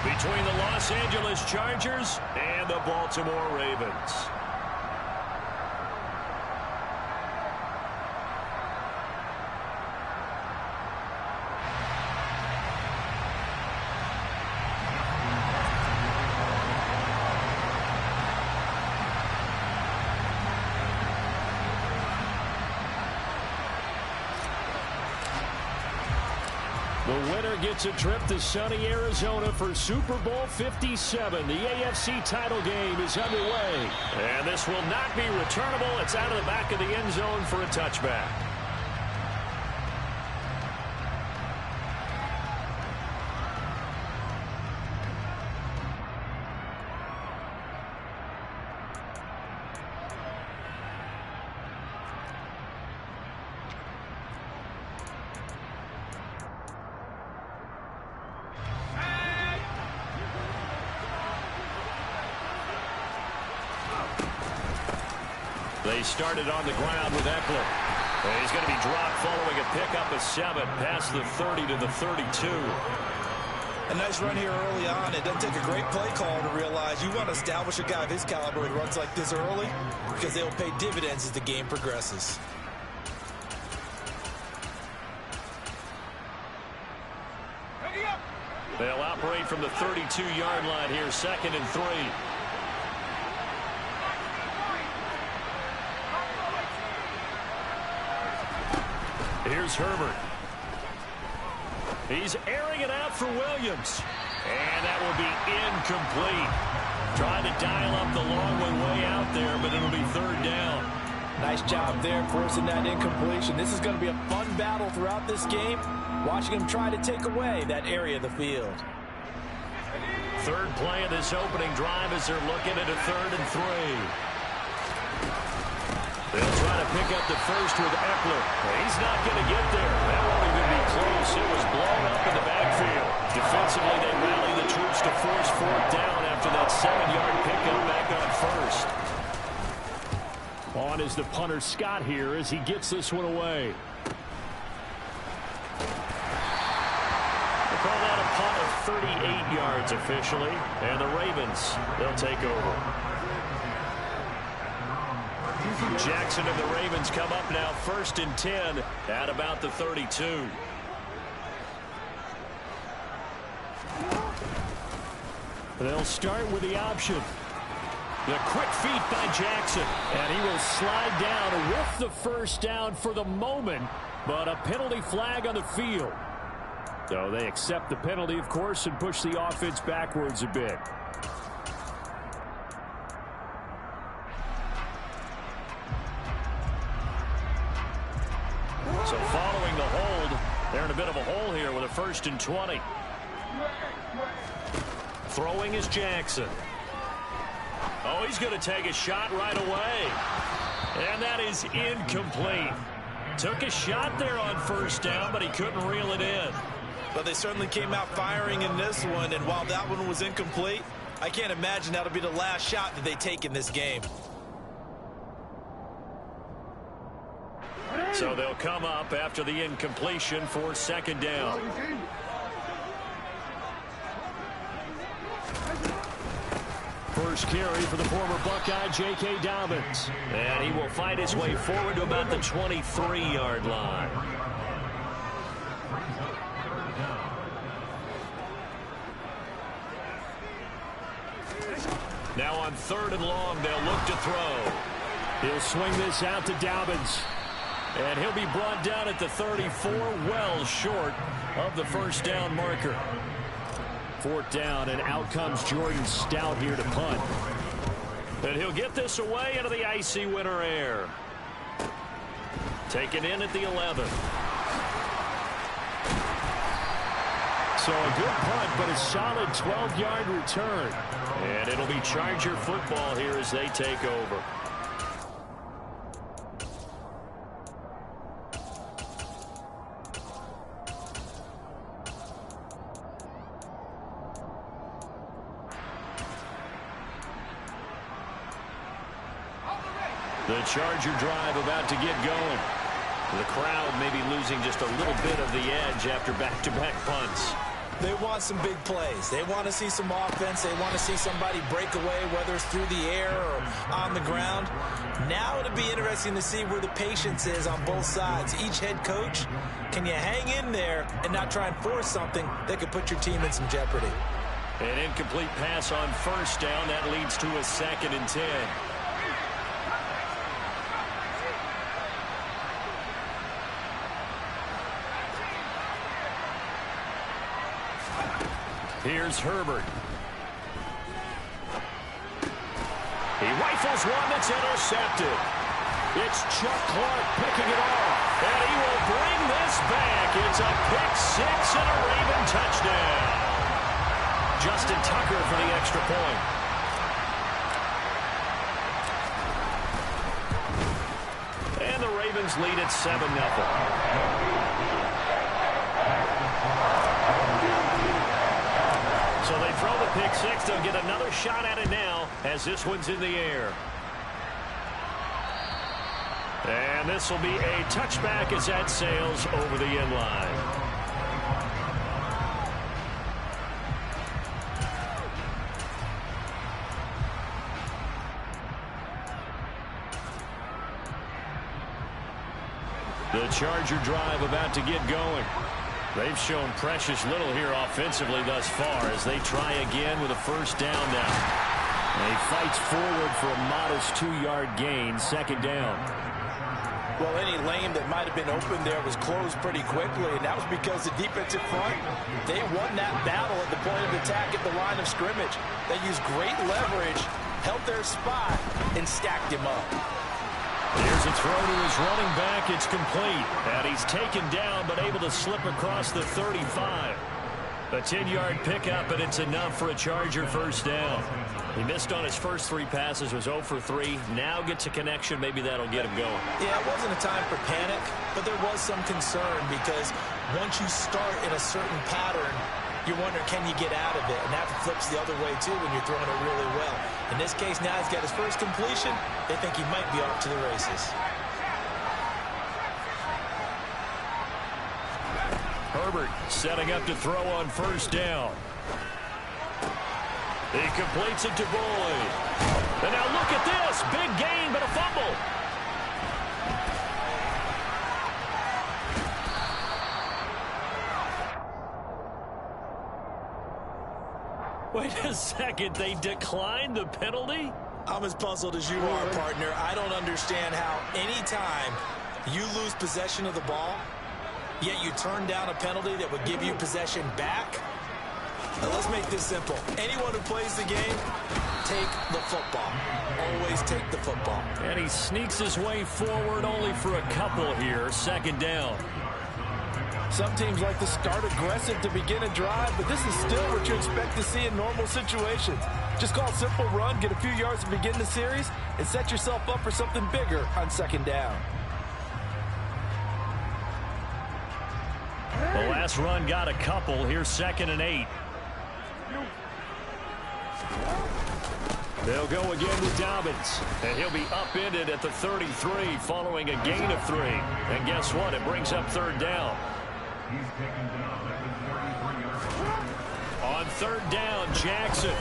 between the Los Angeles Chargers and the Baltimore Ravens. The winner gets a trip to sunny Arizona for Super Bowl 57. The AFC title game is underway. And this will not be returnable. It's out of the back of the end zone for a touchback. They started on the ground with Eckler. He's going to be dropped following a pickup of 7 past the 30 to the 32. A nice run here early on. It doesn't take a great play call to realize you want to establish a guy of his caliber who runs like this early because they will pay dividends as the game progresses. They'll operate from the 32-yard line here, 2nd and 3. Here's Herbert. He's airing it out for Williams. And that will be incomplete. Trying to dial up the long one way out there, but it'll be 3rd down. Nice job there forcing that incompletion. This is going to be a fun battle throughout this game. Watching him try to take away that area of the field. 3rd play of this opening drive as they're looking at a 3rd and 3. They'll try to pick up the first with Eckler. He's not going to get there. That won't even be close. It was blown up in the backfield. Defensively, they rally the troops to force 4th down after that 7-yard pickup back on 1st. On is the punter Scott here as he gets this one away. They call that a punt of 38 yards officially. And the Ravens, they'll take over. Jackson and the Ravens come up now 1st and 10 at about the 32. They'll start with the option. The quick feet by Jackson. And he will slide down with the 1st down for the moment. But a penalty flag on the field. So they accept the penalty, of course, and push the offense backwards a bit. So following the hold, they're in a bit of a hole here with a 1st and 20. Throwing is Jackson. Oh, he's going to take a shot right away. And that is incomplete. Took a shot there on 1st down, but he couldn't reel it in. But they certainly came out firing in this one, and while that one was incomplete, I can't imagine that'll be the last shot that they take in this game. So they'll come up after the incompletion for 2nd down. First carry for the former Buckeye, J.K. Dobbins. And he will fight his way forward to about the 23-yard line. Now on 3rd and long, they'll look to throw. He'll swing this out to Dobbins. And he'll be brought down at the 34, well short of the 1st down marker. 4th down, and out comes Jordan Stout here to punt. And he'll get this away into the icy winter air. Taken in at the 11. So a good punt, but a solid 12-yard return. And it'll be Charger football here as they take over. The Charger drive about to get going. The crowd may be losing just a little bit of the edge after back-to-back punts. They want some big plays. They want to see some offense. They want to see somebody break away, whether it's through the air or on the ground. Now it'll be interesting to see where the patience is on both sides. Each head coach, can you hang in there and not try and force something that could put your team in some jeopardy? An incomplete pass on first down. That leads to a 2nd and 10. Here's Herbert. He rifles one that's intercepted. It's Chuck Clark picking it off, and he will bring this back. It's a pick-6 and a Raven touchdown. Justin Tucker for the extra point. And the Ravens lead at 7-0. So they throw the pick-6. They'll get another shot at it now as this one's in the air. And this will be a touchback as that sails over the end line. The Charger drive about to get going. They've shown precious little here offensively thus far as they try again with a first down now. And he fights forward for a modest 2-yard gain, 2nd down. Well, any lane that might have been open there was closed pretty quickly, and that was because the defensive front, they won that battle at the point of attack at the line of scrimmage. They used great leverage, held their spot, and stacked him up. Here's a throw to his running back. It's complete. And he's taken down but able to slip across the 35. A 10-yard pickup, and it's enough for a Charger first down. He missed on his first 3 passes, was 0 for 3. Now gets a connection. Maybe that'll get him going. Yeah, it wasn't a time for panic, but there was some concern because once you start in a certain pattern, you wonder, can you get out of it? And that flips the other way, too, when you're throwing it really well. In this case, now he's got his first completion. They think he might be off to the races. Herbert setting up to throw on first down. He completes it to Boyd. And now look at this. Big gain, but a fumble. Wait a second. They declined the penalty? I'm as puzzled as you are, partner. I don't understand how anytime you lose possession of the ball, yet you turn down a penalty that would give you possession back. Now let's make this simple. Anyone who plays the game, take the football. Always take the football. And he sneaks his way forward only for a couple here. 2nd down. Some teams like to start aggressive to begin a drive, but this is still what you expect to see in normal situations. Just call a simple run, get a few yards to begin the series, and set yourself up for something bigger on 2nd down. The last run got a couple. Here's 2nd and 8. They'll go again with Dobbins, and he'll be upended at the 33 following a gain of 3. And guess what? It brings up 3rd down. On 3rd down, Jackson.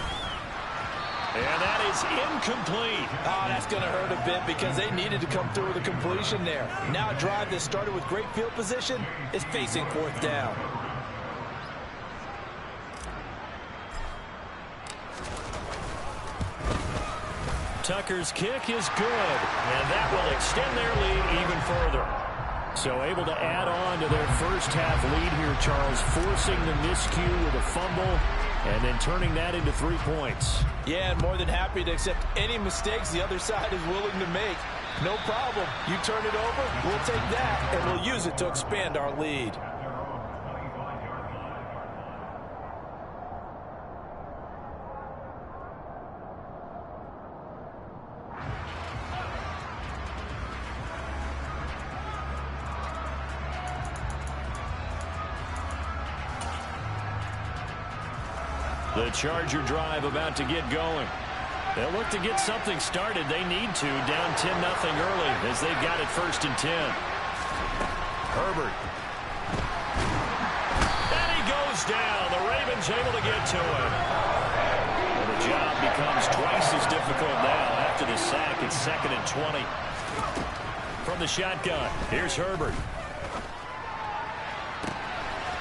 And that is incomplete. Oh, that's going to hurt a bit because they needed to come through with a completion there. Now a drive that started with great field position is facing 4th down. Tucker's kick is good, and that will extend their lead even further. So able to add on to their first half lead here, Charles, forcing the miscue with a fumble and then turning that into 3 points. Yeah, and more than happy to accept any mistakes the other side is willing to make. No problem. You turn it over, we'll take that, and we'll use it to expand our lead. The Charger drive about to get going. They'll look to get something started. They need to, down 10-0 early as they've got it 1st and 10. Herbert. And he goes down. The He's able to get to it. And the job becomes twice as difficult now after the sack. It's 2nd and 20. From the shotgun, here's Herbert.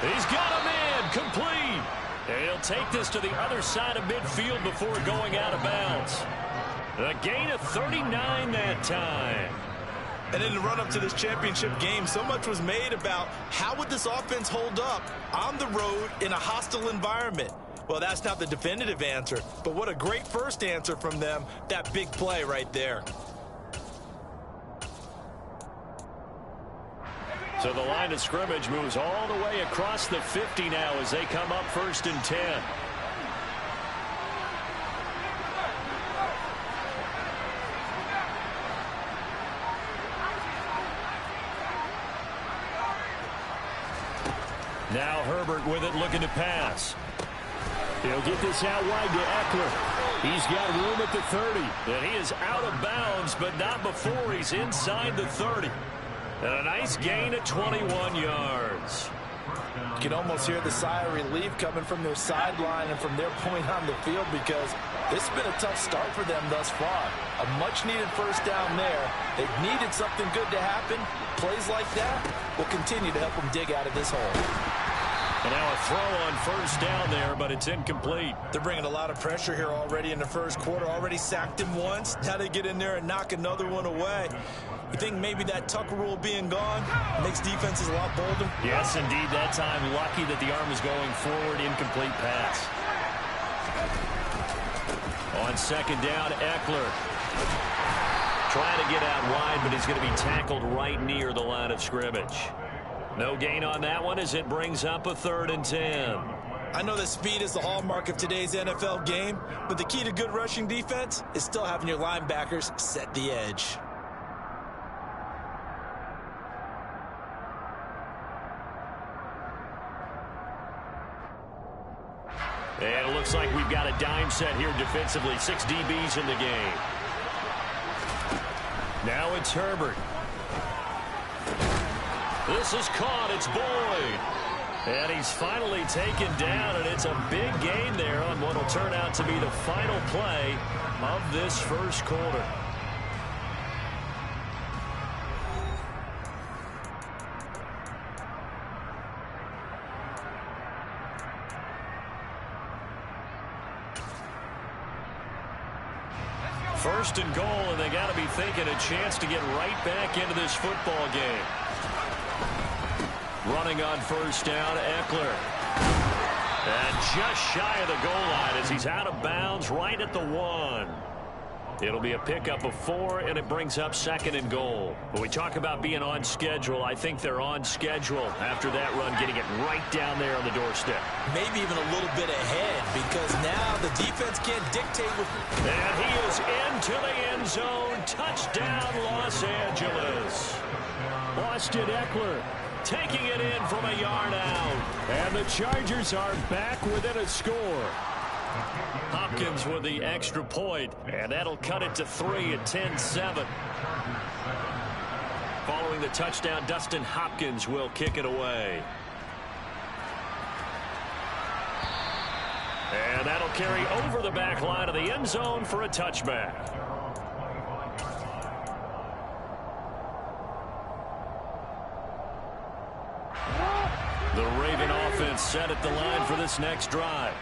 He's got him in, complete. And he'll take this to the other side of midfield before going out of bounds. A gain of 39 that time. And in the run-up to this championship game, so much was made about how would this offense hold up on the road in a hostile environment. Well, that's not the definitive answer, but what a great first answer from them, that big play right there. So the line of scrimmage moves all the way across the 50 now as they come up 1st and 10. Now Herbert with it, looking to pass. He'll get this out wide to Eckler. He's got room at the 30. And he is out of bounds, but not before he's inside the 30. And a nice gain at 21 yards. You can almost hear the sigh of relief coming from their sideline and from their point on the field, because this has been a tough start for them thus far. A much-needed first down there. They've needed something good to happen. Plays like that will continue to help them dig out of this hole. And now a throw on 1st down there, but it's incomplete. They're bringing a lot of pressure here already in the first quarter. Already sacked him once. Now they get in there and knock another one away. You think maybe that Tucker rule being gone makes defenses a lot bolder? Yes, indeed. That time, lucky that the arm was going forward. Incomplete pass. On 2nd down, Eckler. Trying to get out wide, but he's going to be tackled right near the line of scrimmage. No gain on that one as it brings up a 3rd and 10. I know that speed is the hallmark of today's NFL game, but the key to good rushing defense is still having your linebackers set the edge. And it looks like we've got a dime set here defensively. 6 DBs in the game. Now it's Herbert. This is caught. It's Boyd. And he's finally taken down, and it's a big gain there on what will turn out to be the final play of this first quarter. First and goal, and they got to be thinking a chance to get right back into this football game. Running on 1st down, Eckler. And just shy of the goal line as he's out of bounds right at the 1. It'll be a pickup of 4, and it brings up 2nd and goal. When we talk about being on schedule, I think they're on schedule after that run, getting it right down there on the doorstep. Maybe even a little bit ahead, because now the defense can't dictate. And he is into the end zone. Touchdown, Los Angeles. Austin Eckler taking it in from a yard out. And the Chargers are back within a score. Hopkins with the extra point, and that'll cut it to 3 at 10-7. Following the touchdown, Dustin Hopkins will kick it away. And that'll carry over the back line of the end zone for a touchback. The Raven offense set at the line for this next drive.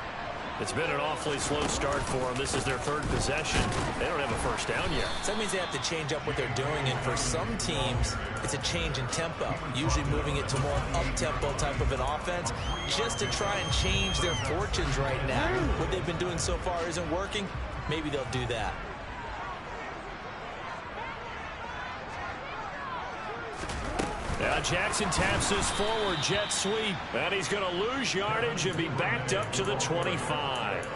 It's been an awfully slow start for them. This is their 3rd possession. They don't have a first down yet. So that means they have to change up what they're doing, and for some teams, it's a change in tempo, usually moving it to more up-tempo type of an offense, just to try and change their fortunes right now. What they've been doing so far isn't working. Maybe they'll do that. Now Jackson taps this forward jet sweep, and he's going to lose yardage and be backed up to the 25.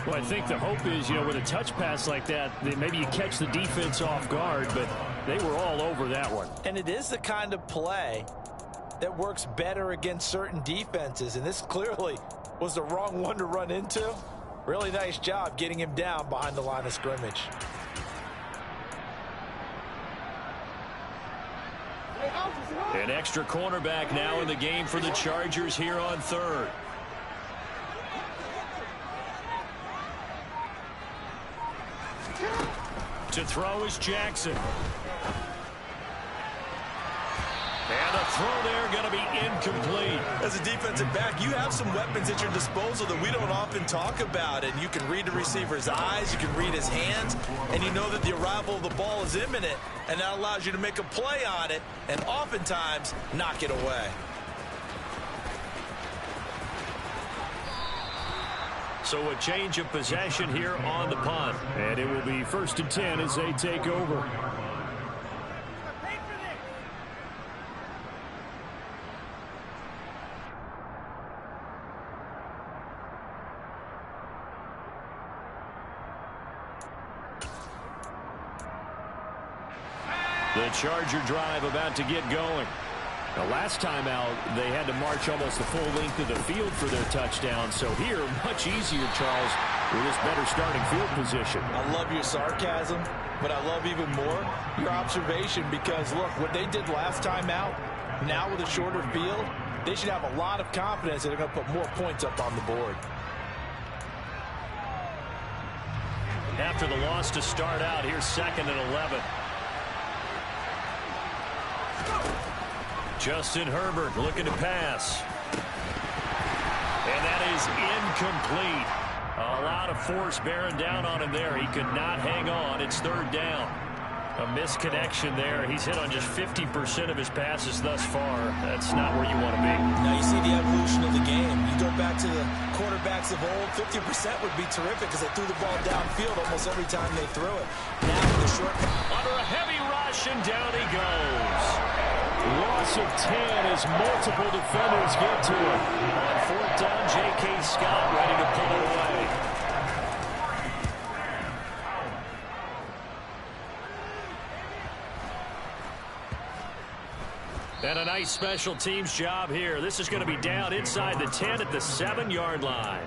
Well, I think the hope is, with a touch pass like that maybe you catch the defense off guard, but they were all over that one. And it is the kind of play that works better against certain defenses, and this clearly was the wrong one to run into. Really nice job getting him down behind the line of scrimmage. An extra cornerback now in the game for the Chargers here on 3rd. To throw is Jackson. And a throw there going to be incomplete. As a defensive back, you have some weapons at your disposal that we don't often talk about. And you can read the receiver's eyes, you can read his hands, and you know that the arrival of the ball is imminent. And that allows you to make a play on it and oftentimes knock it away. So a change of possession here on the punt. And it will be 1st and 10 as they take over. The Charger drive about to get going. Now, last time out, they had to march almost the full length of the field for their touchdown. So here, much easier, Charles, with this better starting field position. I love your sarcasm, but I love even more your observation because, look, what they did last time out, now with a shorter field, they should have a lot of confidence that they're going to put more points up on the board. After the loss to start out, here's 2nd and 11. Justin Herbert looking to pass. And that is incomplete. A lot of force bearing down on him there. He could not hang on. It's 3rd down. A misconnection there. He's hit on just 50% of his passes thus far. That's not where you want to be. Now you see the evolution of the game. You go back to the quarterbacks of old, 50% would be terrific because they threw the ball downfield almost every time they threw it. Now with the short... Under a heavy rush, and down he goes. Loss of 10 as multiple defenders get to him. On 4th down, J.K. Scott ready to pull it away. And a nice special teams job here. This is going to be down inside the 10 at the 7-yard line.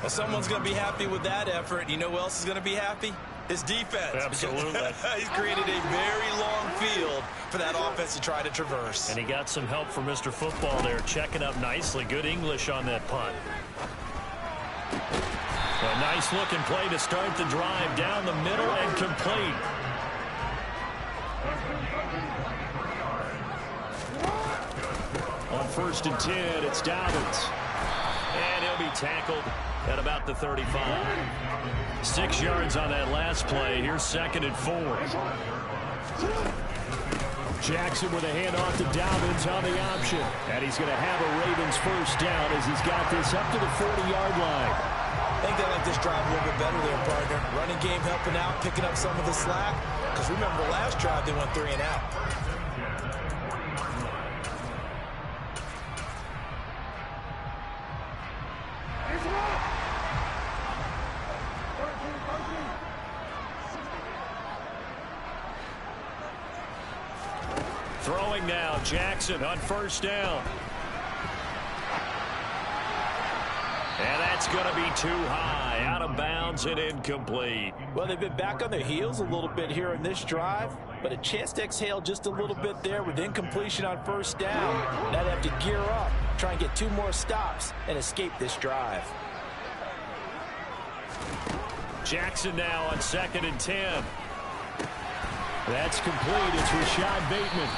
Well, someone's going to be happy with that effort. You know who else is going to be happy? His defense. Absolutely. He's created a very long field for that offense to try to traverse. And he got some help from Mr. Football there, checking up nicely. Good English on that punt. A nice looking play to start the drive down the middle and complete. On 1st and 10, it's Dobbins. And he'll be tackled at about the 35. 6 yards on that last play. Here's 2nd and 4. Jackson with a handoff to Dobbins on the option. And he's going to have a Ravens 1st down as he's got this up to the 40-yard line. I think they like this drive a little bit better there, partner. Running game helping out, picking up some of the slack. Because remember, the last drive they went 3 and out. Throwing now, Jackson on 1st down. And that's going to be too high, out of bounds and incomplete. Well, they've been back on their heels a little bit here in this drive, but a chance to exhale just a little bit there with incompletion on 1st down. Now they have to gear up, try and get 2 more stops and escape this drive. Jackson now on 2nd and 10. That's complete. It's Rashad Bateman.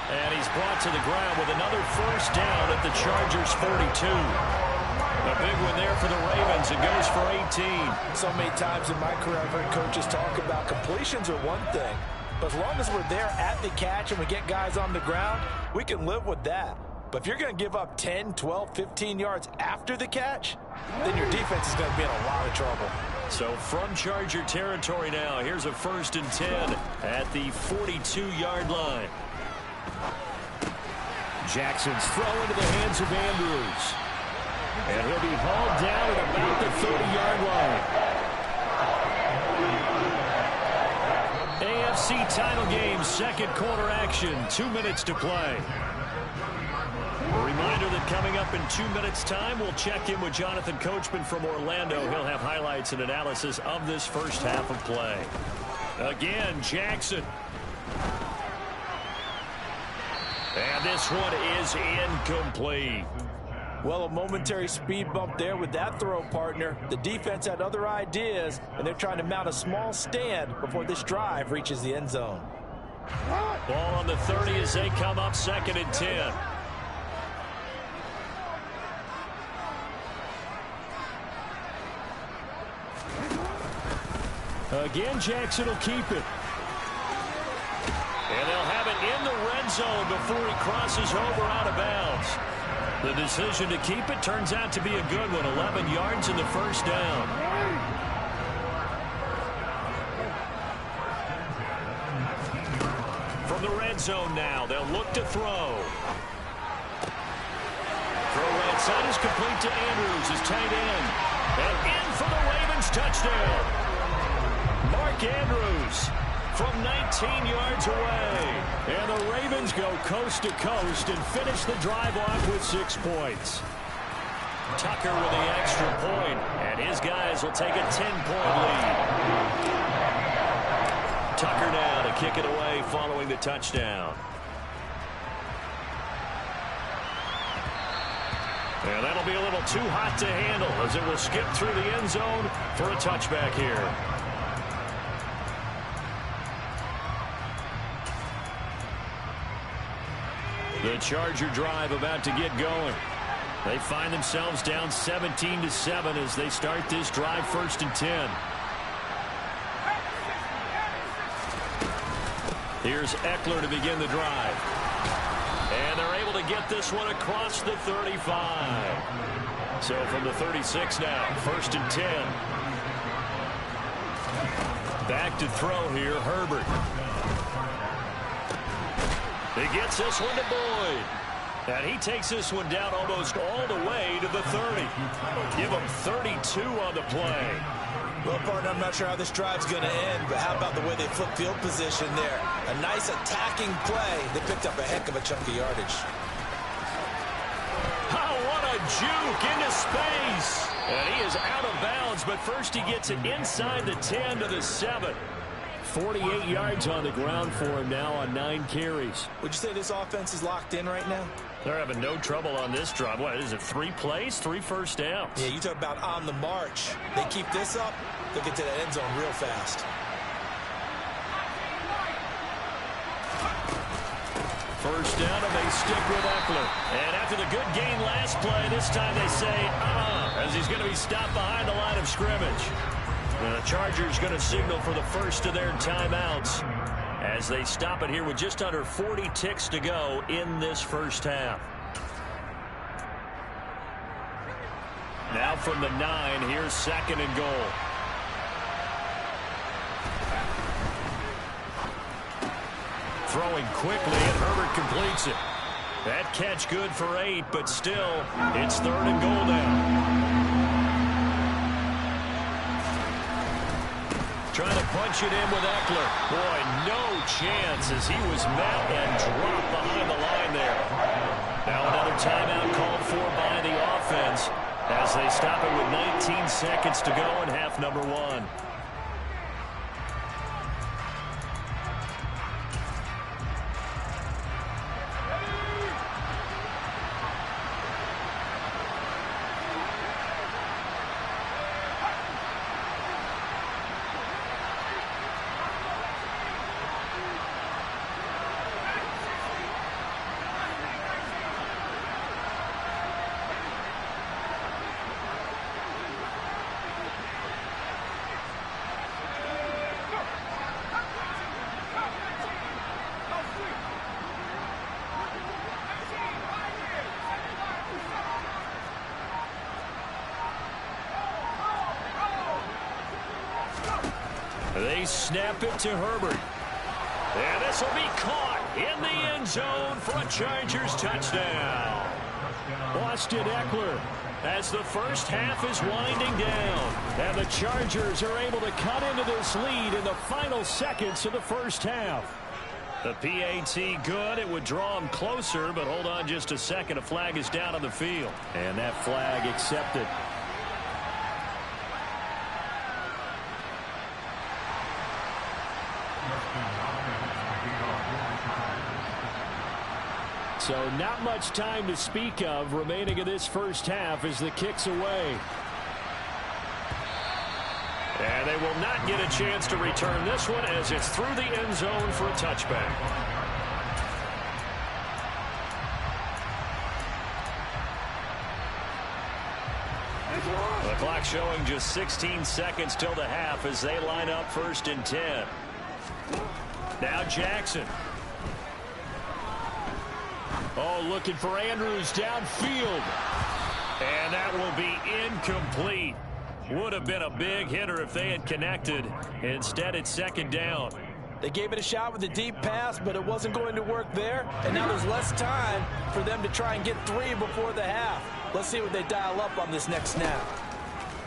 And he's brought to the ground with another 1st down at the Chargers 42. A big one there for the Ravens. It goes for 18. So many times in my career I've heard coaches talk about completions are one thing, but as long as we're there at the catch and we get guys on the ground, we can live with that. But if you're going to give up 10, 12, 15 yards after the catch, then your defense is going to be in a lot of trouble. So from Charger territory now, here's a 1st and 10 at the 42-yard line. Jackson's throw into the hands of Andrews. And he'll be hauled down at about the 30-yard line. AFC title game, 2nd quarter action, 2 minutes to play. A reminder that coming up in 2 minutes' time, we'll check in with Jonathan Coachman from Orlando. He'll have highlights and analysis of this 1st half of play. Again, Jackson. And this one is incomplete. Well, a momentary speed bump there with that throw, partner. The defense had other ideas, and they're trying to mount a small stand before this drive reaches the end zone. Ball on the 30 as they come up 2nd and 10. Again, Jackson will keep it. And they'll have it in the red zone before he crosses over out of bounds. The decision to keep it turns out to be a good one. 11 yards in the first down. From the red zone now, they'll look to throw. Throw right side is complete to Andrews, his tight end. And in for the Ravens touchdown. Mark Andrews from 19 yards away. And the Ravens go coast to coast and finish the drive off with 6 points. Tucker with the extra point, and his guys will take a 10-point lead. Tucker now to kick it away following the touchdown. And that'll be a little too hot to handle as it will skip through the end zone for a touchback here. The Charger drive about to get going. They find themselves down 17-7 as they start this drive 1st and 10. Here's Eckler to begin the drive. And they're able to get this one across the 35. So from the 36 now, 1st and 10. Back to throw here, Herbert. He gets this one to Boyd. And he takes this one down almost all the way to the 30. Give him 32 on the play. Well, partner, I'm not sure how this drive's going to end, but how about the way they flip field position there? A nice attacking play. They picked up a heck of a chunk of yardage. Oh, what a juke into space. And he is out of bounds, but first he gets it inside the 10 to the 7. 48 yards on the ground for him now on 9 carries. Would you say this offense is locked in right now? They're having no trouble on this drive. What is it, 3 plays, 3 first downs? Yeah, you talk about on the march. They keep this up, they'll get to that end zone real fast. First down, and they stick with Eckler. And after the good gain last play, this time they say, as he's going to be stopped behind the line of scrimmage. And the Chargers going to signal for the first of their timeouts as they stop it here with just under 40 ticks to go in this first half. Now from the 9, here's 2nd and goal. Throwing quickly, and Herbert completes it. That catch good for 8, but still, it's 3rd and goal now. Trying to punch it in with Eckler. Boy, no chance as he was met and dropped behind the line there. Now another timeout called for by the offense as they stop it with 19 seconds to go in half number 1. They snap it to Herbert. And this will be caught in the end zone for a Chargers touchdown. Austin Eckler as the first half is winding down. And the Chargers are able to cut into this lead in the final seconds of the first half. The PAT good. It would draw them closer, but hold on just a second. A flag is down on the field. And that flag accepted. So not much time to speak of remaining in this first half as the kick's away. And they will not get a chance to return this one as it's through the end zone for a touchback. The clock showing just 16 seconds till the half as they line up 1st and 10. Now Jackson. Oh, looking for Andrews downfield. And that will be incomplete. Would have been a big hitter if they had connected. Instead, it's 2nd down. They gave it a shot with a deep pass, but it wasn't going to work there. And now there's less time for them to try and get 3 before the half. Let's see what they dial up on this next snap.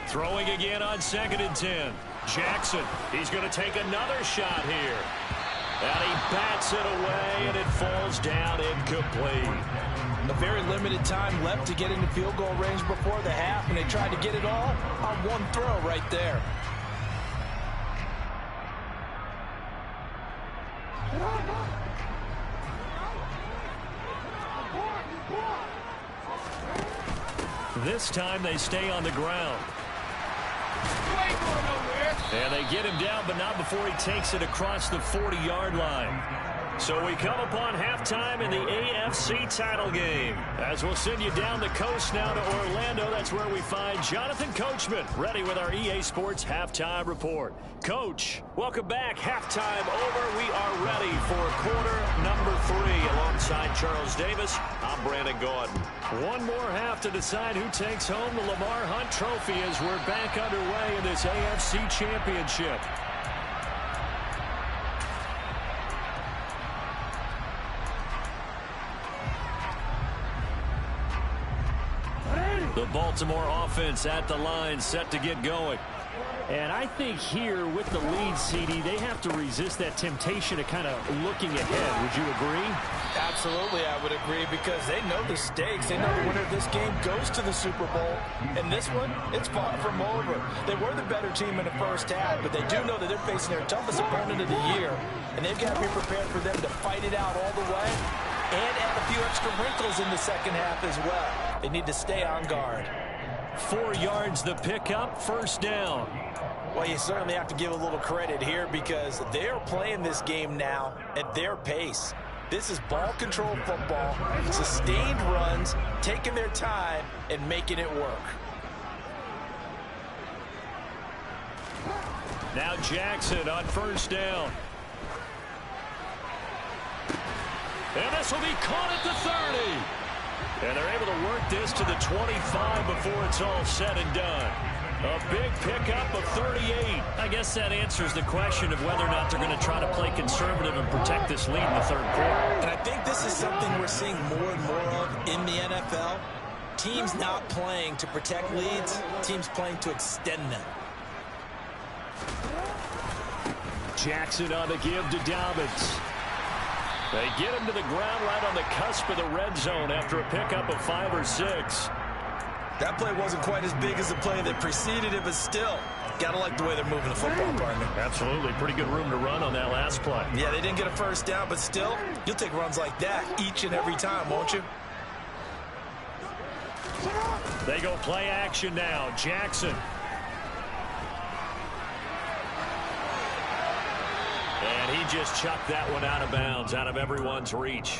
Throwing again on 2nd and 10. Jackson, he's going to take another shot here. And he bats it away, and it falls down incomplete. A very limited time left to get into field goal range before the half, and they tried to get it all on one throw right there. This time they stay on the ground. And they get him down, but not before he takes it across the 40-yard line. So we come upon halftime in the AFC title game. As we'll send you down the coast now to Orlando, that's where we find Jonathan Coachman, ready with our EA Sports Halftime Report. Coach, welcome back. Halftime over. We are ready for quarter number 3. Alongside Charles Davis, I'm Brandon Gaudin. One more half to decide who takes home the Lamar Hunt Trophy as we're back underway in this AFC Championship. The Baltimore offense at the line, set to get going. And I think here with the lead, CD, they have to resist that temptation of kind of looking ahead. Would you agree? Absolutely, I would agree, because they know the stakes. They know the winner of this game goes to the Super Bowl. And this one, it's far from over. They were the better team in the first half, but they do know that they're facing their toughest opponent of the year. And they've got to be prepared for them to fight it out all the way and add a few extra wrinkles in the second half as well. They need to stay on guard. 4 yards the pickup, 1st down. Well, you certainly have to give a little credit here because they're playing this game now at their pace. This is ball control football, sustained runs, taking their time and making it work. Now Jackson on 1st down. And this will be caught at the 30. And they're able to work this to the 25 before it's all said and done. A big pickup of 38. I guess that answers the question of whether or not they're going to try to play conservative and protect this lead in the 3rd quarter. And I think this is something we're seeing more and more of in the NFL. Teams not playing to protect leads, teams playing to extend them. Jackson on the give to Dobbins. They get him to the ground right on the cusp of the red zone after a pickup of 5 or 6. That play wasn't quite as big as the play that preceded it, but still, gotta like the way they're moving the football, partner. Absolutely. Pretty good room to run on that last play. Yeah, they didn't get a 1st down, but still, you'll take runs like that each and every time, won't you? They go play action now. Jackson. And he just chucked that one out of bounds, out of everyone's reach.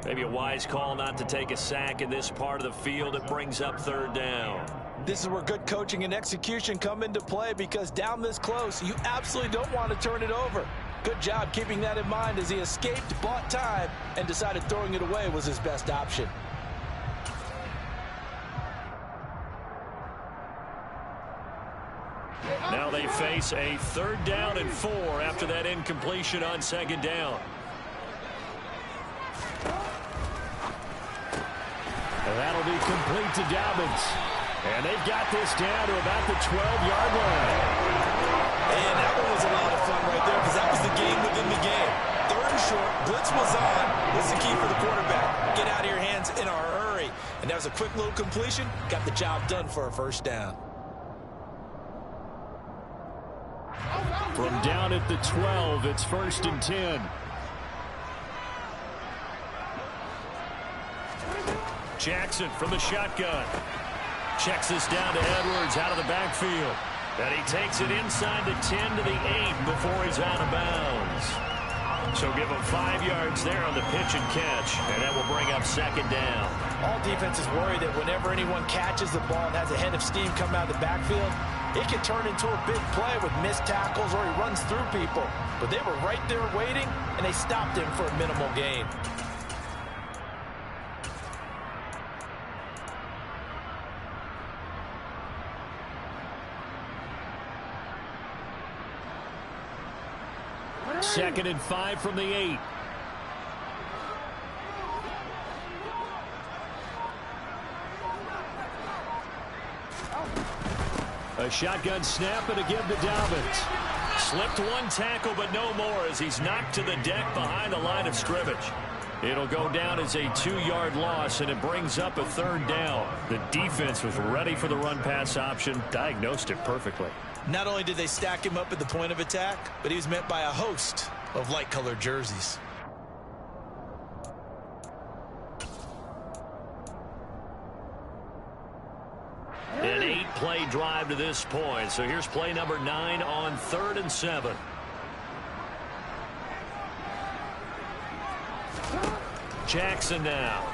Maybe a wise call not to take a sack in this part of the field. It brings up 3rd down. This is where good coaching and execution come into play, because down this close, you absolutely don't want to turn it over. Good job keeping that in mind as he escaped, bought time, and decided throwing it away was his best option. Now they face a 3rd down and 4 after that incompletion on 2nd down. And that'll be complete to Dobbins. And they've got this down to about the 12-yard line. And that one was a lot of fun right there, because that was the game within the game. 3rd and short, blitz was on. What's the key for the quarterback? Get out of your hands in a hurry. And that was a quick little completion. Got the job done for a 1st down. From down at the 12, it's 1st and 10. Jackson from the shotgun. Checks this down to Edwards out of the backfield. And he takes it inside the 10 to the 8 before he's out of bounds. So give him 5 yards there on the pitch and catch, and that will bring up second down. All defenses worry that whenever anyone catches the ball and has a head of steam come out of the backfield, it can turn into a big play with missed tackles or he runs through people. But they were right there waiting, and they stopped him for a minimal gain. Second and 5 from the 8. A shotgun snap and a give to Dobbins. Slipped one tackle, but no more as he's knocked to the deck behind the line of scrimmage. It'll go down as a 2-yard loss, and it brings up a third down. The defense was ready for the run-pass option, diagnosed it perfectly. Not only did they stack him up at the point of attack, but he was met by a host of light-colored jerseys. An 8-play drive to this point. So here's play number 9 on 3rd and 7. Jackson now.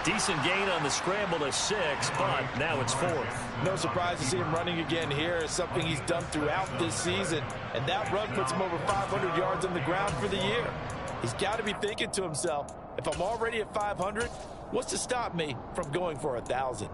Decent gain on the scramble to 6, but now it's 4th. No surprise to see him running again here. It's something he's done throughout this season. And that run puts him over 500 yards on the ground for the year. He's got to be thinking to himself, if I'm already at 500, what's to stop me from going for 1,000?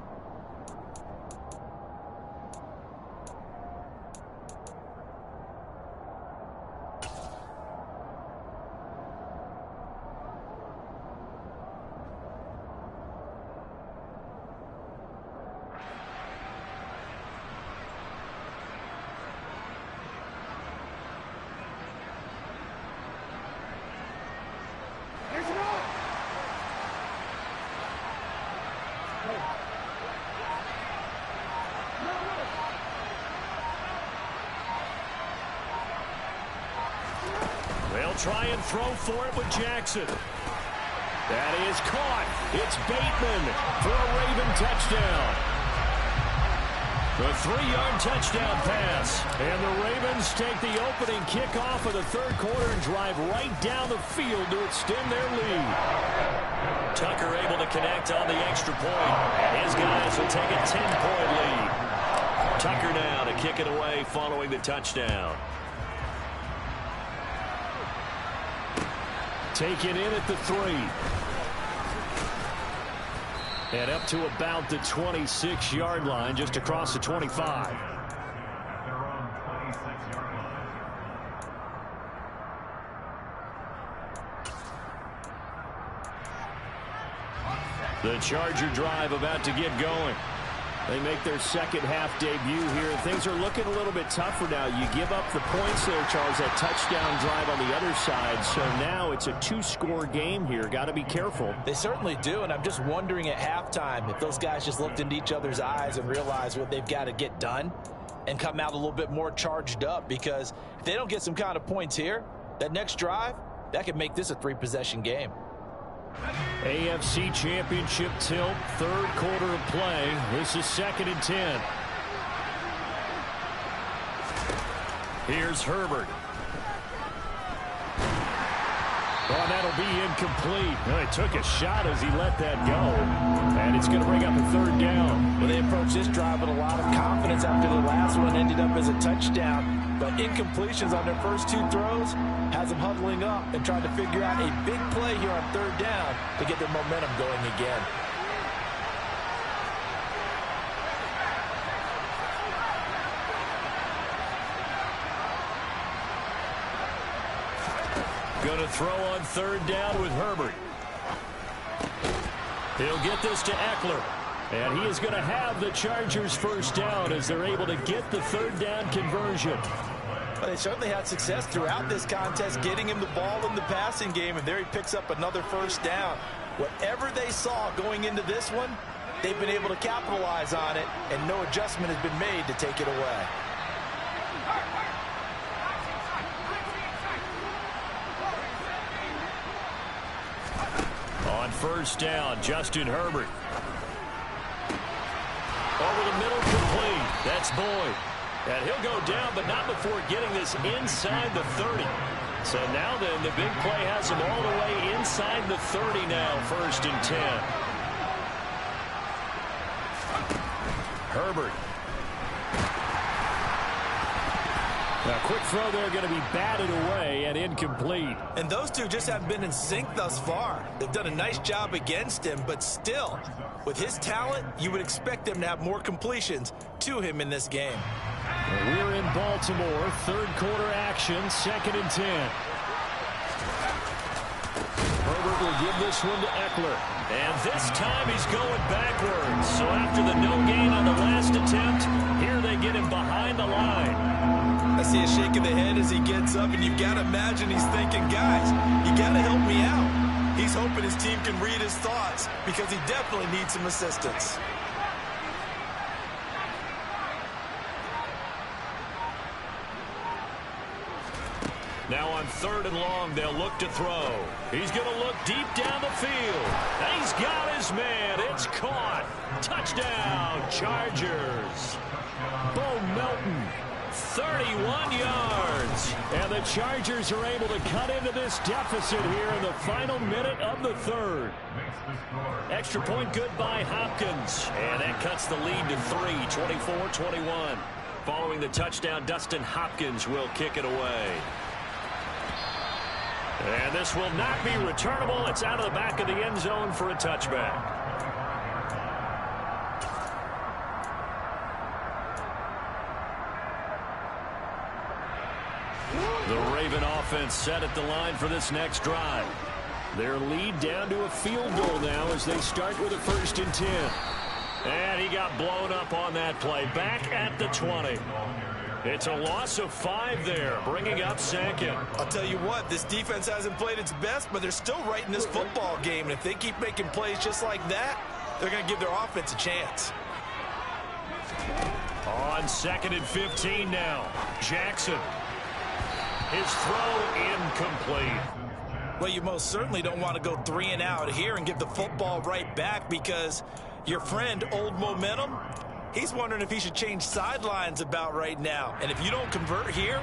They'll try and throw for it with Jackson. That is caught. It's Bateman for a Raven touchdown. The 3-yard touchdown pass. And the Ravens take the opening kickoff of the third quarter and drive right down the field to extend their lead. Tucker able to connect on the extra point. And his guys will take a 10-point lead. Tucker now to kick it away following the touchdown. Taken in at the 3. And up to about the 26-yard line, just across the 25. The Charger drive about to get going. They make their second half debut here. Things are looking a little bit tougher now. You give up the points there, Charles, that touchdown drive on the other side. So now it's a 2-score game here. Got to be careful. They certainly do, and I'm just wondering at halftime if those guys just looked into each other's eyes and realized what they've got to get done and come out a little bit more charged up, because if they don't get some kind of points here, that next drive, that could make this a 3-possession game. AFC Championship tilt, third quarter of play. This is 2nd and 10. Here's Herbert. Oh, that'll be incomplete. Well, he took a shot as he let that go. And it's going to bring up a third down. Well, they approached this drive with a lot of confidence after the last one ended up as a touchdown. But incompletions on their first 2 throws has them huddling up and trying to figure out a big play here on third down to get their momentum going again. Going to throw on third down with Herbert. He'll get this to Eckler. And he is going to have the Chargers first down as they're able to get the third down conversion. Well, they certainly had success throughout this contest getting him the ball in the passing game, and there he picks up another first down. Whatever they saw going into this one, they've been able to capitalize on it, and no adjustment has been made to take it away. first down. Justin Herbert. Over the middle, complete. That's Boyd. And he'll go down, but not before getting this inside the 30. So now then, the big play has him all the way inside the 30 now, 1st and 10. Herbert. A quick throw there going to be batted away and incomplete. And those two just haven't been in sync thus far. They've done a nice job against him, but still, with his talent, you would expect them to have more completions to him in this game. We're in Baltimore, 3rd quarter action, 2nd and 10. Herbert will give this one to Eckler. And this time he's going backwards. So after the no gain on the last attempt, here they get him behind the line. I see a shake of the head as he gets up, and you've got to imagine he's thinking, guys, you got to help me out. He's hoping his team can read his thoughts because he definitely needs some assistance. Now on 3rd and long, they'll look to throw. He's going to look deep down the field. And he's got his man. It's caught. Touchdown, Chargers. Bo Melton, 31 yards. And the Chargers are able to cut into this deficit here in the final minute of the 3rd. Extra point good by Hopkins. And that cuts the lead to 3, 24-21. Following the touchdown, Dustin Hopkins will kick it away. And this will not be returnable. It's out of the back of the end zone for a touchback. The Raven offense set at the line for this next drive. Their lead down to a field goal now as they start with a 1st and 10. And he got blown up on that play. Back at the 20. It's a loss of 5 there, bringing up 2nd. I'll tell you what, this defense hasn't played its best, but they're still right in this football game. And if they keep making plays just like that, they're going to give their offense a chance. On 2nd and 15 now, Jackson. His throw incomplete. Well, you most certainly don't want to go 3 and out here and give the football right back because your friend, Old Momentum, he's wondering if he should change sidelines about right now. And if you don't convert here,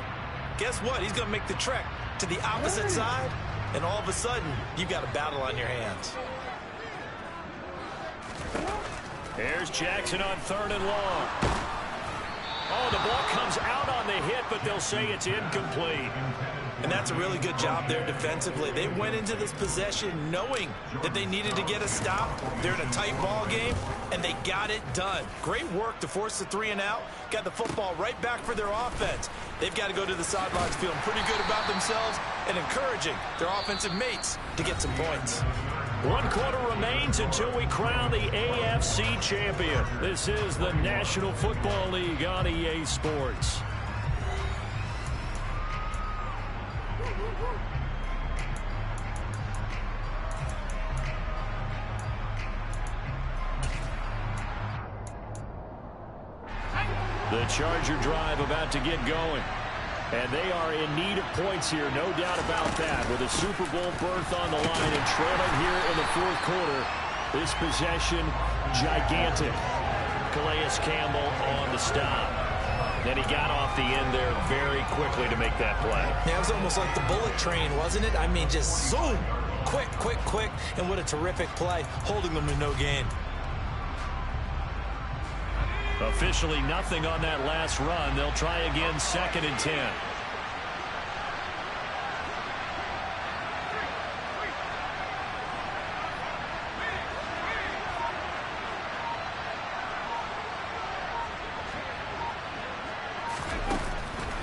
guess what? He's going to make the trek to the opposite side, and all of a sudden, you've got a battle on your hands. Here's Jackson on 3rd and long. Oh, the ball comes out on the hit, but they'll say it's incomplete. And that's a really good job there defensively. They went into this possession knowing that they needed to get a stop. They're in a tight ball game, and they got it done. Great work to force the 3 and out. Got the football right back for their offense. They've got to go to the sidelines feeling pretty good about themselves and encouraging their offensive mates to get some points. 1 quarter remains until we crown the AFC champion. This is the National Football League on EA Sports. The Charger drive about to get going. And they are in need of points here, no doubt about that. With a Super Bowl berth on the line and trailing here in the 4th quarter. This possession, gigantic. Calais Campbell on the stop. Then he got off the end there very quickly to make that play. Yeah, it was almost like the bullet train, wasn't it? I mean, just zoom. Quick, quick, quick. And what a terrific play, holding them to no gain. Officially nothing on that last run. They'll try again 2nd and 10.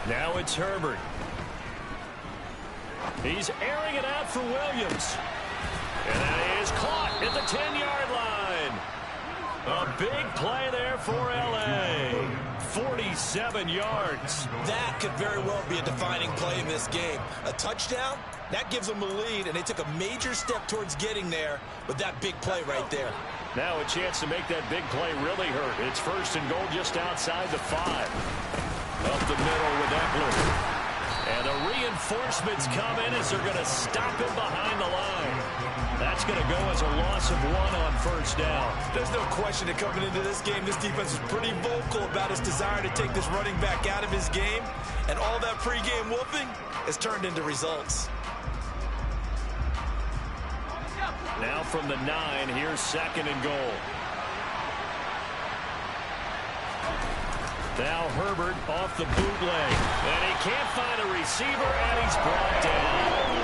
Now it's Herbert. He's airing it out for Williams. And that is caught at the 10-yard line. A big play there for L.A. 47 yards. That could very well be a defining play in this game. A touchdown, that gives them a lead, and they took a major step towards getting there with that big play right there. Now a chance to make that big play really hurt. It's 1st and goal just outside the 5. Up the middle with Eckler. And the reinforcements come in as they're going to stop him behind the line. That's going to go as a loss of 1 on first down. There's no question that coming into this game, this defense was pretty vocal about its desire to take this running back out of his game. And all that pregame whooping has turned into results. Now from the 9, here's 2nd and goal. Now Herbert off the bootleg. And he can't find a receiver, and he's brought down.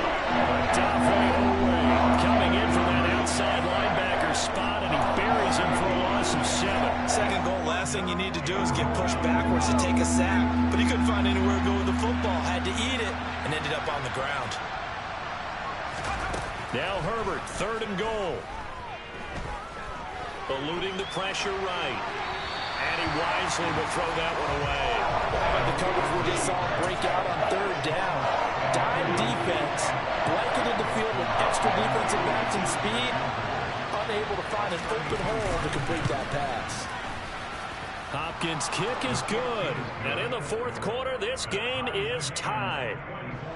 Coming in from that outside linebacker spot, and he buries him for a loss of 7. 2nd goal, last thing you need to do is get pushed backwards to take a sack. But he couldn't find anywhere to go with the football, had to eat it, and ended up on the ground. Now Herbert, 3rd and goal. Eluding the pressure right. And he wisely will throw that one away. The coverage we just saw break out on 3rd down. Dime defense, blanketed the field with extra defensive backs and speed, unable to find an open hole to complete that pass. Hopkins' kick is good. And in the 4th quarter, this game is tied.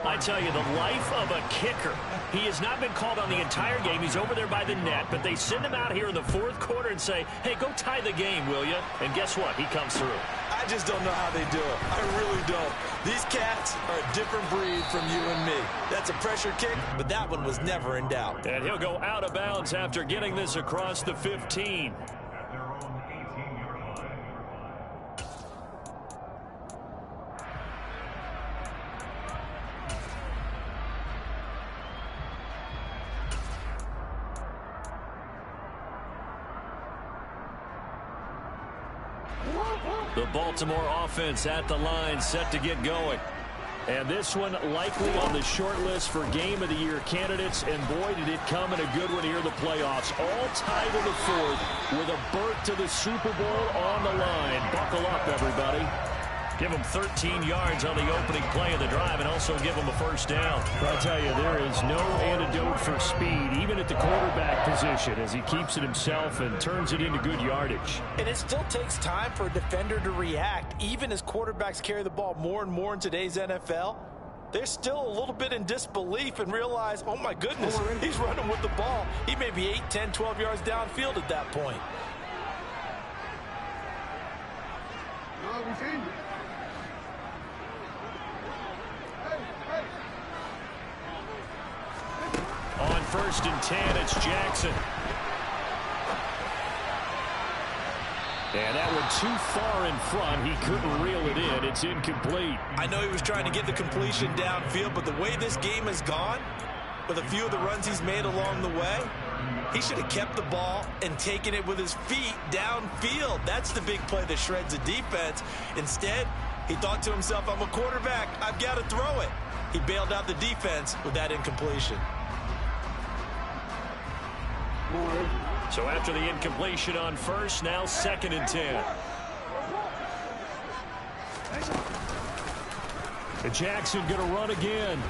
I tell you, the life of a kicker. He has not been called on the entire game. He's over there by the net. But they send him out here in the 4th quarter and say, hey, go tie the game, will you? And guess what? He comes through. I just don't know how they do it. I really don't. These cats are a different breed from you and me. That's a pressure kick, but that one was never in doubt. And he'll go out of bounds after getting this across the 15. The Baltimore offense at the line, set to get going. And this one likely on the short list for Game of the Year candidates. And boy, did it come in a good one here in the playoffs. All tied in the 4th with a berth to the Super Bowl on the line. Buckle up, everybody. Give them 13 yards on the opening play of the drive and also give them a first down. I'll tell you, there is no antidote for speed, even at the quarterback position, as he keeps it himself and turns it into good yardage. And it still takes time for a defender to react. Even as quarterbacks carry the ball more and more in today's NFL, they're still a little bit in disbelief and realize, oh my goodness, he's running with the ball. He may be 8, 10, 12 yards downfield at that point. On 1st and 10, it's Jackson. And that one too far in front. He couldn't reel it in. It's incomplete. I know he was trying to get the completion downfield, but the way this game has gone, with a few of the runs he's made along the way, he should have kept the ball and taken it with his feet downfield. That's the big play that shreds a defense. Instead, he thought to himself, I'm a quarterback. I've got to throw it. He bailed out the defense with that incompletion. So after the incompletion on 1st, now 2nd and 10. And Jackson going to run again.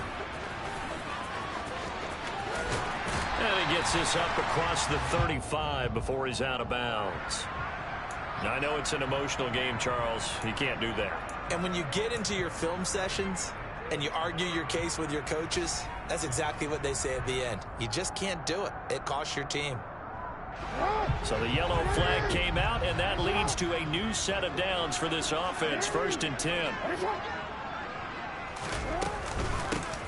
And he gets this up across the 35 before he's out of bounds. Now, I know it's an emotional game, Charles. You can't do that. And when you get into your film sessions and you argue your case with your coaches, that's exactly what they say at the end. You just can't do it. It costs your team. So the yellow flag came out, and that leads to a new set of downs for this offense. 1st and 10.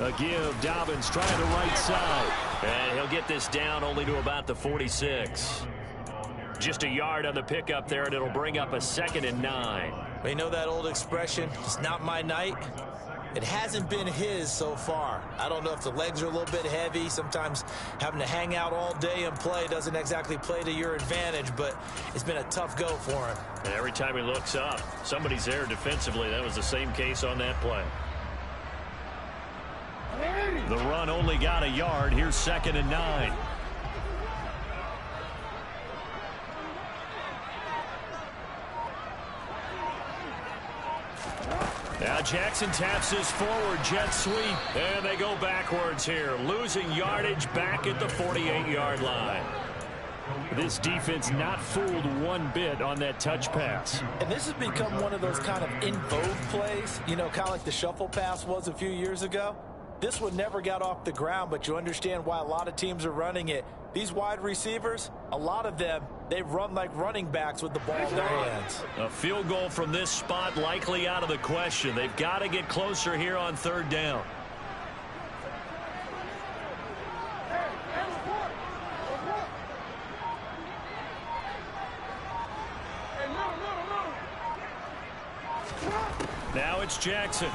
A give. Dobbins trying the right side. And he'll get this down only to about the 46. Just a yard on the pickup there, and it'll bring up a 2nd and 9. You know that old expression, it's not my night? It hasn't been his so far. I don't know if the legs are a little bit heavy. Sometimes having to hang out all day and play doesn't exactly play to your advantage, but it's been a tough go for him. And every time he looks up, somebody's there defensively. That was the same case on that play. The run only got a yard. Here's 2nd and 9. Now Jackson taps his forward jet sweep, and they go backwards here, losing yardage back at the 48-yard line. This defense not fooled one bit on that touch pass. And this has become one of those kind of in vogue plays, you know, kind of like the shuffle pass was a few years ago. This one never got off the ground, but you understand why a lot of teams are running it. These wide receivers, a lot of them, they run like running backs with the ball in their hands. A field goal from this spot likely out of the question. They've got to get closer here on third down. Now it's Jackson.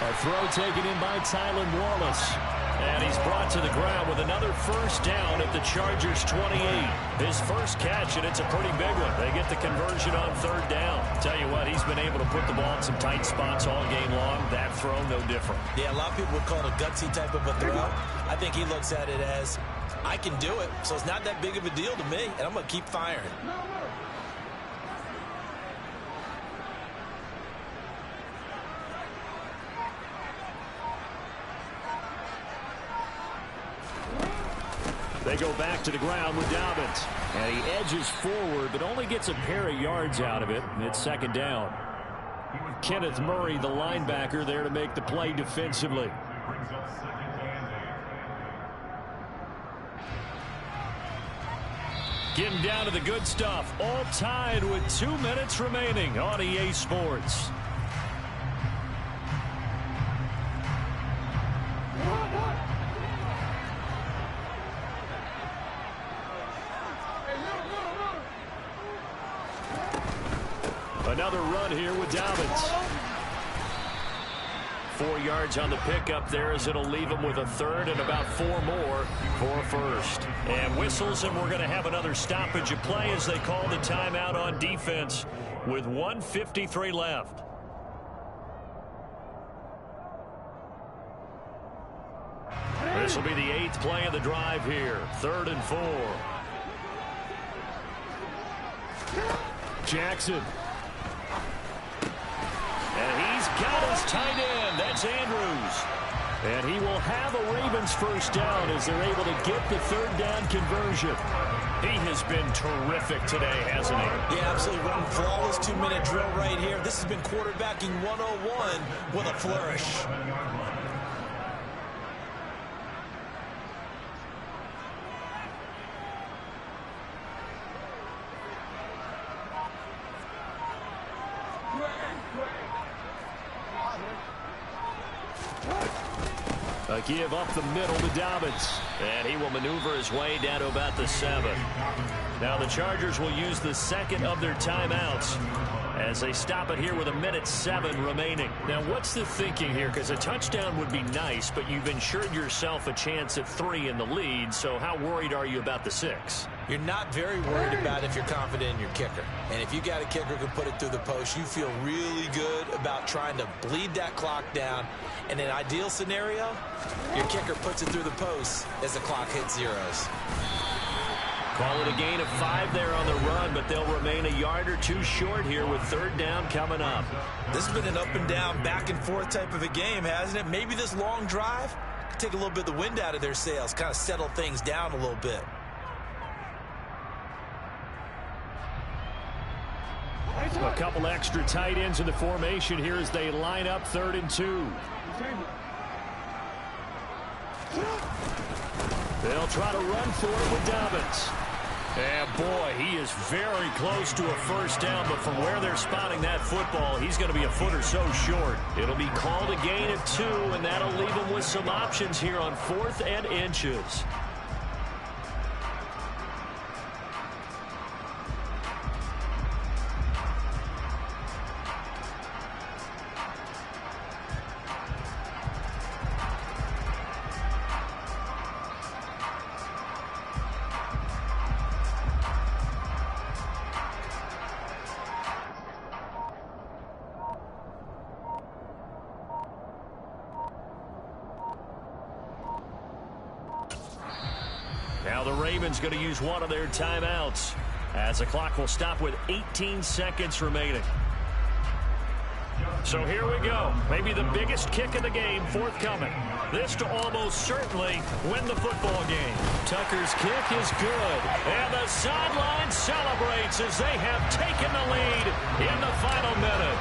A throw taken in by Tylan Wallace. And he's brought to the ground with another first down at the Chargers' 28. His first catch, and it's a pretty big one. They get the conversion on third down. Tell you what, he's been able to put the ball in some tight spots all game long. That throw, no different. Yeah, a lot of people would call it a gutsy type of a throw. I think he looks at it as, I can do it, so it's not that big of a deal to me, and I'm going to keep firing. They go back to the ground with Dobbins. And he edges forward, but only gets a pair of yards out of it. It's second down. Kenneth Murray, the linebacker, there to make the play defensively. Getting down to the good stuff. All tied with 2 minutes remaining on EA Sports. Another run here with Dobbins. 4 yards on the pickup there as it'll leave him with a third and about 4 more for a first. And whistles, and we're going to have another stoppage of play as they call the timeout on defense with 1:53 left. This will be the 8th play of the drive here. 3rd and 4. Jackson. And he's got his tight end. That's Andrews. And he will have a Ravens first down as they're able to get the third down conversion. He has been terrific today, hasn't he? Yeah, absolutely. Running flawless 2-minute drill right here. This has been quarterbacking 101 with a flourish. A give up the middle to Dobbins. And he will maneuver his way down to about the 7. Now the Chargers will use the second of their timeouts as they stop it here with 1:07 remaining. Now what's the thinking here? Because a touchdown would be nice, but you've ensured yourself a chance at 3 in the lead. So how worried are you about the 6? You're not very worried about if you're confident in your kicker. And if you got a kicker who can put it through the post, you feel really good about trying to bleed that clock down. In an ideal scenario, your kicker puts it through the post as the clock hits zeros. Call it a gain of 5 there on the run, but they'll remain a yard or 2 short here with third down coming up. This has been an up and down, back and forth type of a game, hasn't it? Maybe this long drive could take a little bit of the wind out of their sails, kind of settle things down a little bit. A couple extra tight ends in the formation here as they line up 3rd and 2. They'll try to run for it with Dobbins. And boy, he is very close to a first down, but from where they're spotting that football, he's going to be a foot or so short. It'll be called a gain of 2, and that'll leave him with some options here on 4th and inches. Now the Ravens going to use one of their timeouts as the clock will stop with 18 seconds remaining. So here we go. Maybe the biggest kick of the game forthcoming. This to almost certainly win the football game. Tucker's kick is good. And the sideline celebrates as they have taken the lead in the final minute.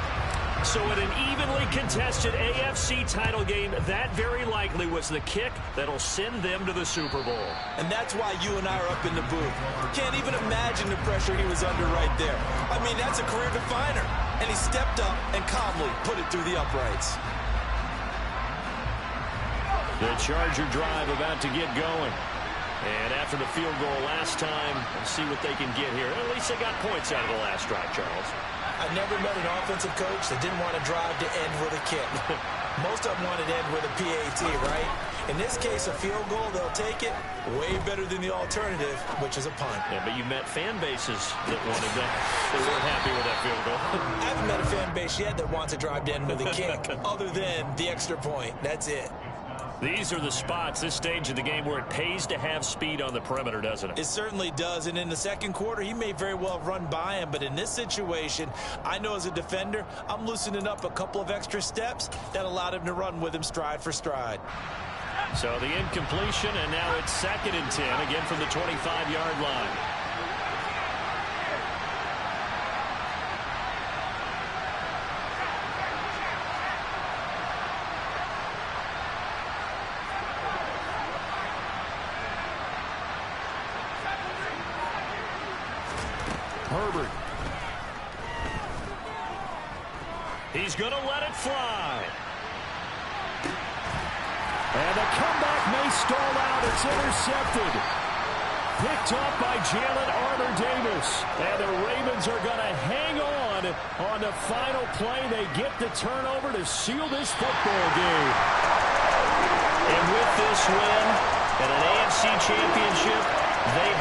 So in an evenly contested AFC title game, that very likely was the kick that'll send them to the Super Bowl. And that's why you and I are up in the booth. Can't even imagine the pressure he was under right there. I mean, that's a career definer. And he stepped up and calmly put it through the uprights. The Charger drive about to get going. And after the field goal last time, let's see what they can get here. At least they got points out of the last drive, Charles. I never met an offensive coach that didn't want to drive to end with a kick. Most of them wanted to end with a PAT, right? In this case, a field goal, they'll take it. Way better than the alternative, which is a punt. Yeah, but you met fan bases that wanted that. They weren't happy with that field goal. I haven't met a fan base yet that wants to drive to end with a kick, other than the extra point. That's it. These are the spots, this stage of the game, where it pays to have speed on the perimeter, doesn't it? It certainly does, and in the second quarter, he may very well run by him, but in this situation, I know as a defender, I'm loosening up a couple of extra steps that allowed him to run with him stride for stride. So the incompletion, and now it's 2nd and 10, again from the 25-yard line. Herbert. He's going to let it fly. And the comeback may stall out. It's intercepted. Picked off by Jalen Armour-Davis. And the Ravens are going to hang on the final play. They get the turnover to seal this football game. And with this win and an AFC championship, they